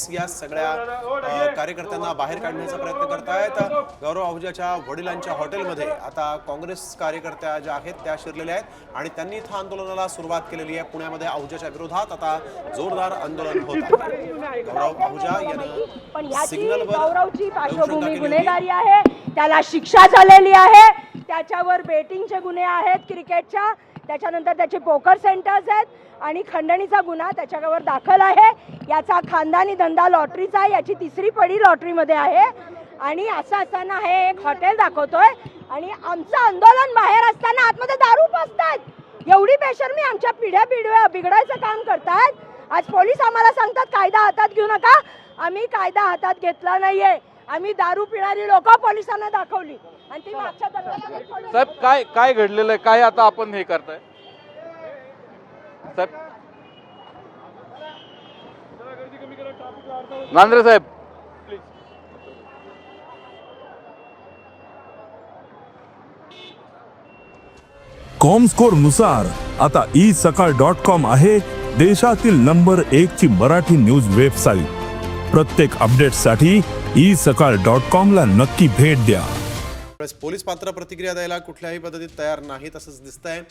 Police या सगळ्या कार्यकर्त्यांना बाहेर काढण्याचा प्रयत्न करतायत। गौरव आहुजाच्या वडिलांच्या हॉटेलमध्ये आता काँग्रेस कार्यकर्त्या ज्या आहेत त्या शिरलेल्या आहेत आणि त्यांनी इथं आंदोलनाला सुरुवात केलेली आहे। पुण्यामध्ये आहुजाच्या विरोधात आता जोरदार आंदोलन होत आहे। गौरव आहुजा यांनी सिग्नलवर गौरवची पार्श्वभूमी गुन्हेगारी आहे, त्याला शिक्षा झालेली आहे, त्याच्यावर बेटिंगचे गुन्हे आहेत क्रिकेटच्या, त्याच्यानंतर त्याचे पोकर सेंटर्स आहेत आणि खंडणीचा गुन्हा त्याच्यावर दाखल आहे। याचा खानदानी धंदा लॉटरीचा आहे, याची तिसरी पडी लॉटरीमध्ये आहे आणि असं असताना हे एक हॉटेल दाखवतोय आणि आमचं आंदोलन बाहेर असताना आतमध्ये दारू पाजतात। एवढी बेशर्मी आमच्या पिढ्या बिघडायचं काम करतात। आज पोलीस आम्हाला सांगतात कायदा हातात घेऊ नका, आम्ही कायदा हातात घेतला नाहीये, आम्ही दारू पिणारी लोक पोलिसांना दाखवली आणि ती मागच्या दरवाजात। साहेब काय घडलेलं आहे, काय आता आपण हे करताय साहेब? नांद्रे साहेब कॉमस्कोर नुसार आता isakal.com आहे देशातील नंबर 1 ची मराठी न्यूज वेबसाईट। प्रत्येक अपडेटसाठी isakal.com ला नक्की भेट द्या। पोलीस मात्र प्रतिक्रिया द्यायला कुठल्याही पद्धतीत तयार नाहीत असंच दिसतंय।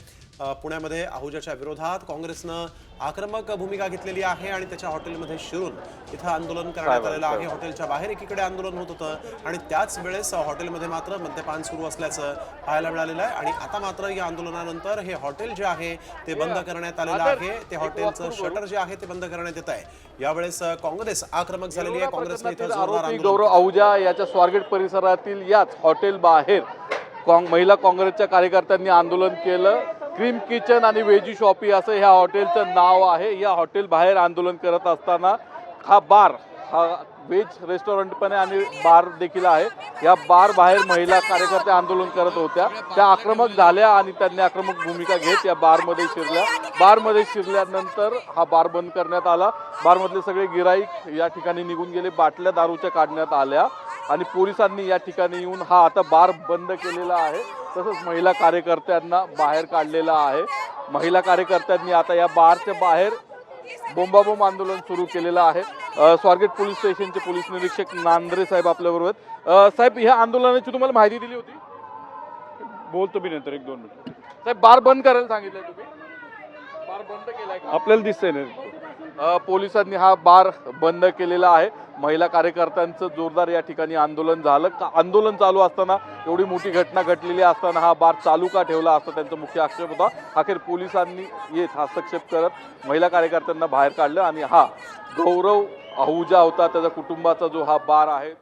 पुण्यामध्ये आहुजाच्या विरोधात काँग्रेसनं आक्रमक भूमिका घेतलेली आहे आणि त्याच्या हॉटेलमध्ये शिरून इथं आंदोलन करण्यात आलेलं आहे। हॉटेलच्या बाहेर एकीकडे आंदोलन होत होतं आणि त्याच वेळेस हॉटेलमध्ये मात्र मद्यपान सुरू असल्याचं पाहायला मिळालेलं आहे आणि आता मात्र या आंदोलनानंतर हे हॉटेल जे आहे ते बंद करण्यात आलेलं आहे। ते हॉटेलचं शटर जे आहे ते बंद करण्यात येत आहे। यावेळेस काँग्रेस आक्रमक झालेली आहे। काँग्रेसने इथं जोरदार आंदोलन गौरव आहुजा याच्या स्वारगेट परिसरातील याच हॉटेल बाहेर महिला काँग्रेसच्या कार्यकर्त्यांनी आंदोलन केलं। क्रीम किचन आणि वेजी शॉपी असं ह्या हॉटेलचं नाव आहे। या हॉटेल बाहेर आंदोलन करत असताना हा बार, हा वेज रेस्टॉरंट पण आहे आणि बार देखील आहे। या बार बाहेर महिला कार्यकर्ते आंदोलन करत होत्या, त्या आक्रमक झाल्या आणि त्यांनी आक्रमक भूमिका घेत या बारमध्ये शिरल्या। बारमध्ये शिरल्यानंतर हा बार बंद करण्यात आला। बारमधले सगळे गिराईक या ठिकाणी निघून गेले, बाटल्या दारूच्या काढण्यात आल्या आणि पोलिसांनी या ठिकाणी येऊन हा आता बार बंद केलेला आहे। तसंच महिला कार्यकर्त्यांना बाहेर काढलेलं आहे। महिला कार्यकर्त्यांनी आता या बारच्या बाहेर बोंबाबोंब आंदोलन सुरू केलेलं आहे। स्वारगेट पोलीस स्टेशनचे पोलीस निरीक्षक नांद्रे साहेब आपल्याबरोबर आहेत। साहेब, ह्या आंदोलनाची तुम्हाला माहिती दिली होती? बोलतो मी नंतर 1-2 मिनिट। साहेब, बार बंद करायला सांगितलंय तुम्ही? बार बंद केलाय का? आपल्याला दिसतंय ना पोलिसांनी हा बार बंद केलेला आहे। महिला कार्यकर्त्यांचं जोरदार या ठिकाणी आंदोलन झालं। आंदोलन चालू असताना एवढी मोठी घटना घडलेली असताना हा बार चालू का ठेवला असा त्यांचा मुख्य आक्षेप होता। अखेर पोलिसांनी येत हस्तक्षेप करत महिला कार्यकर्त्यांना बाहेर काढलं आणि हा गौरव आहुजा होता, त्याच्या कुटुंबाचा जो हा बार आहे